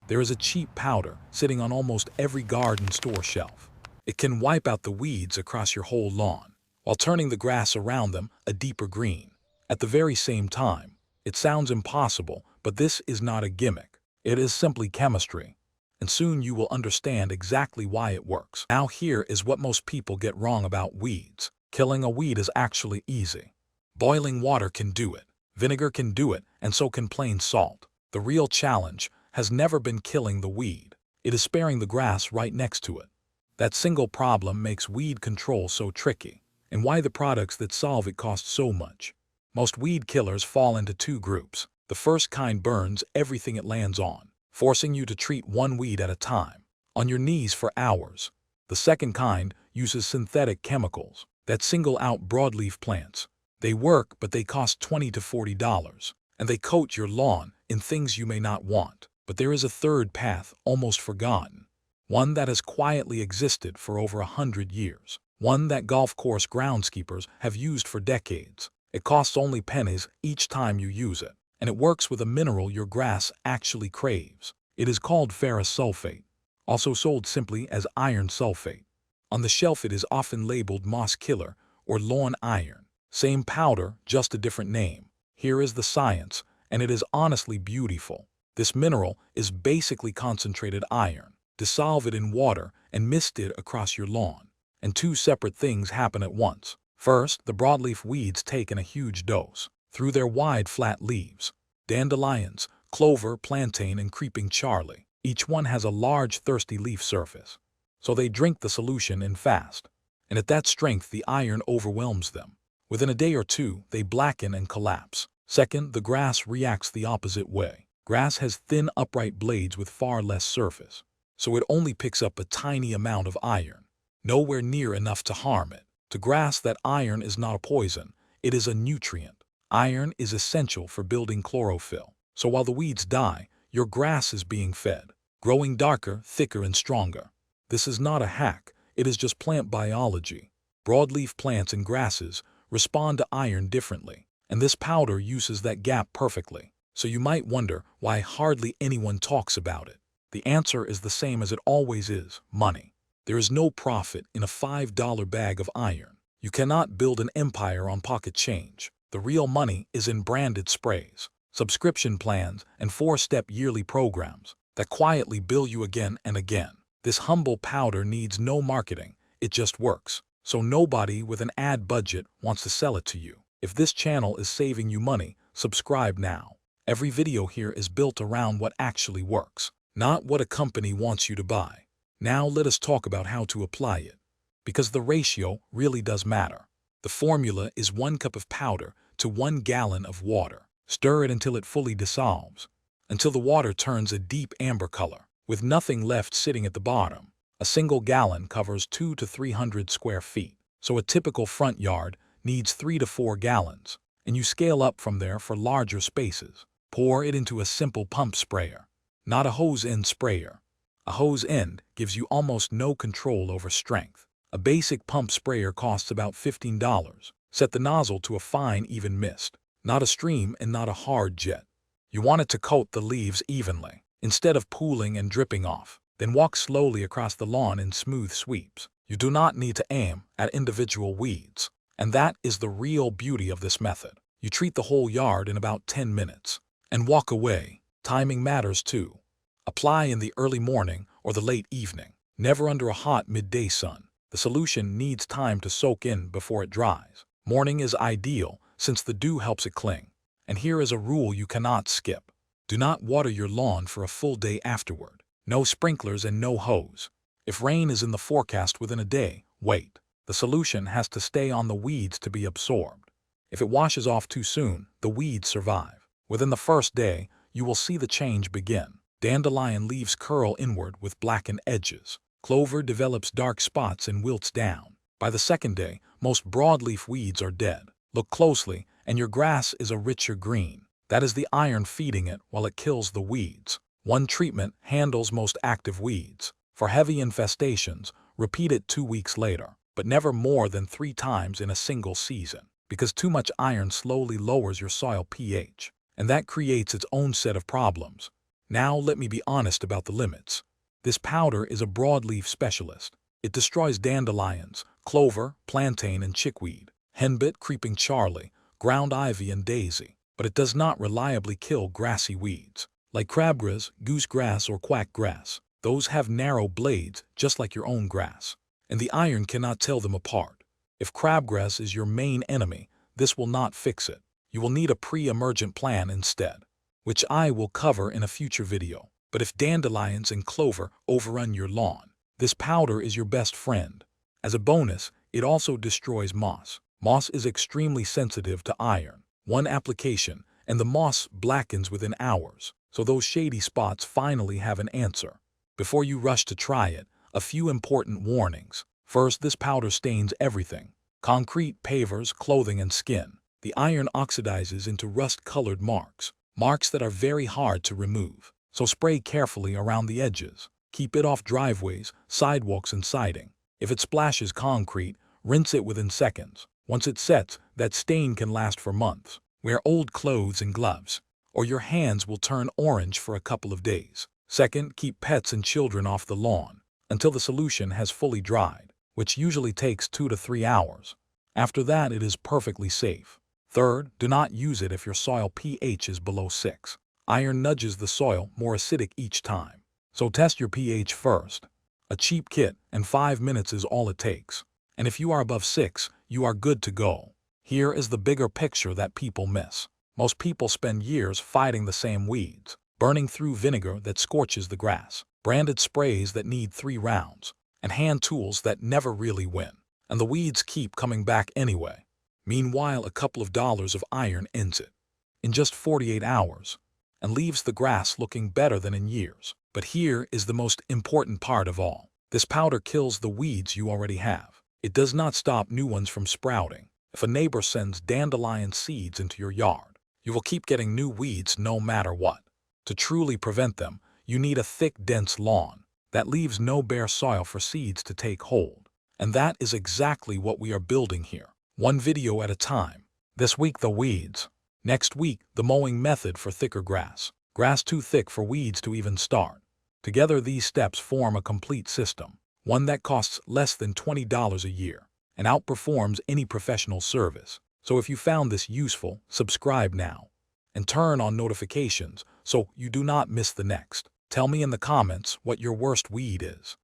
There is a cheap powder sitting on almost every garden store shelf. It can wipe out the weeds across your whole lawn, while turning the grass around them a deeper green. At the very same time, it sounds impossible, but this is not a gimmick. It is simply chemistry. And soon you will understand exactly why it works. Now here is what most people get wrong about weeds. Killing a weed is actually easy. Boiling water can do it, vinegar can do it, and so can plain salt. The real challenge has never been killing the weed. It is sparing the grass right next to it. That single problem makes weed control so tricky, and why the products that solve it cost so much. Most weed killers fall into two groups. The first kind burns everything it lands on, forcing you to treat one weed at a time, on your knees for hours. The second kind uses synthetic chemicals that single out broadleaf plants. They work, but they cost $20 to $40, and they coat your lawn in things you may not want. But there is a third path, almost forgotten, one that has quietly existed for over 100 years, one that golf course groundskeepers have used for decades. It costs only pennies each time you use it, and it works with a mineral your grass actually craves. It is called ferrous sulfate, also sold simply as iron sulfate. On the shelf it is often labeled moss killer or lawn iron. Same powder, just a different name. Here is the science, and it is honestly beautiful. This mineral is basically concentrated iron. Dissolve it in water and mist it across your lawn. And two separate things happen at once. First, the broadleaf weeds take in a huge dose through their wide, flat leaves. Dandelions, clover, plantain, and creeping Charlie. Each one has a large, thirsty leaf surface. So they drink the solution in fast. And at that strength, the iron overwhelms them. Within a day or two, they blacken and collapse. Second, the grass reacts the opposite way. Grass has thin, upright blades with far less surface, so it only picks up a tiny amount of iron, nowhere near enough to harm it. To grass, that iron is not a poison, it is a nutrient. Iron is essential for building chlorophyll. So while the weeds die, your grass is being fed, growing darker, thicker, and stronger. This is not a hack, it is just plant biology. Broadleaf plants and grasses respond to iron differently, and this powder uses that gap perfectly. So you might wonder why hardly anyone talks about it. The answer is the same as it always is: money. There is no profit in a $5 bag of iron. You cannot build an empire on pocket change. The real money is in branded sprays, subscription plans, and 4-step yearly programs that quietly bill you again and again. This humble powder needs no marketing, it just works. So nobody with an ad budget wants to sell it to you. If this channel is saving you money, subscribe now. Every video here is built around what actually works, not what a company wants you to buy. Now let us talk about how to apply it, because the ratio really does matter. The formula is 1 cup of powder to 1 gallon of water. Stir it until it fully dissolves, until the water turns a deep amber color, with nothing left sitting at the bottom. A single gallon covers 200 to 300 square feet, so a typical front yard needs 3 to 4 gallons, and you scale up from there for larger spaces. Pour it into a simple pump sprayer, not a hose-end sprayer. A hose-end gives you almost no control over strength. A basic pump sprayer costs about $15. Set the nozzle to a fine, even mist, not a stream and not a hard jet. You want it to coat the leaves evenly, instead of pooling and dripping off. Then walk slowly across the lawn in smooth sweeps. You do not need to aim at individual weeds, and that is the real beauty of this method. You treat the whole yard in about 10 minutes. And walk away. Timing matters too. Apply in the early morning or the late evening, never under a hot midday sun. The solution needs time to soak in before it dries. Morning is ideal since the dew helps it cling. And here is a rule you cannot skip. Do not water your lawn for a full day afterward. No sprinklers and no hose. If rain is in the forecast within a day, wait. The solution has to stay on the weeds to be absorbed. If it washes off too soon, the weeds survive. Within the first day, you will see the change begin. Dandelion leaves curl inward with blackened edges. Clover develops dark spots and wilts down. By the second day, most broadleaf weeds are dead. Look closely, and your grass is a richer green. That is the iron feeding it while it kills the weeds. One treatment handles most active weeds. For heavy infestations, repeat it 2 weeks later, but never more than 3 times in a single season, because too much iron slowly lowers your soil pH. And that creates its own set of problems. Now let me be honest about the limits. This powder is a broadleaf specialist. It destroys dandelions, clover, plantain, and chickweed, henbit, creeping Charlie, ground ivy, and daisy. But it does not reliably kill grassy weeds, like crabgrass, goosegrass, or quackgrass. Those have narrow blades, just like your own grass, and the iron cannot tell them apart. If crabgrass is your main enemy, this will not fix it. You will need a pre-emergent plan instead, which I will cover in a future video. But if dandelions and clover overrun your lawn, this powder is your best friend. As a bonus, it also destroys moss. Moss is extremely sensitive to iron. One application, and the moss blackens within hours, so those shady spots finally have an answer. Before you rush to try it, a few important warnings. First, this powder stains everything: concrete, pavers, clothing, and skin. The iron oxidizes into rust-colored marks that are very hard to remove, so spray carefully around the edges. Keep it off driveways, sidewalks, and siding. If it splashes concrete, rinse it within seconds. Once it sets, that stain can last for months. Wear old clothes and gloves, or your hands will turn orange for a couple of days. Second, keep pets and children off the lawn until the solution has fully dried, which usually takes 2 to 3 hours. After that, it is perfectly safe. Third, do not use it if your soil pH is below 6. Iron nudges the soil more acidic each time, so test your pH first. A cheap kit and 5 minutes is all it takes. And if you are above 6, you are good to go. Here is the bigger picture that people miss. Most people spend years fighting the same weeds, burning through vinegar that scorches the grass, branded sprays that need 3 rounds, and hand tools that never really win. And the weeds keep coming back anyway. Meanwhile, a couple of dollars of iron ends it in just 48 hours and leaves the grass looking better than in years. But here is the most important part of all. This powder kills the weeds you already have. It does not stop new ones from sprouting. If a neighbor sends dandelion seeds into your yard, you will keep getting new weeds no matter what. To truly prevent them, you need a thick, dense lawn that leaves no bare soil for seeds to take hold. And that is exactly what we are building here. One video at a time. This week, the weeds. Next week, the mowing method for thicker grass. Grass too thick for weeds to even start. Together, these steps form a complete system, one that costs less than $20 a year and outperforms any professional service. So if you found this useful, subscribe now and turn on notifications so you do not miss the next. Tell me in the comments what your worst weed is.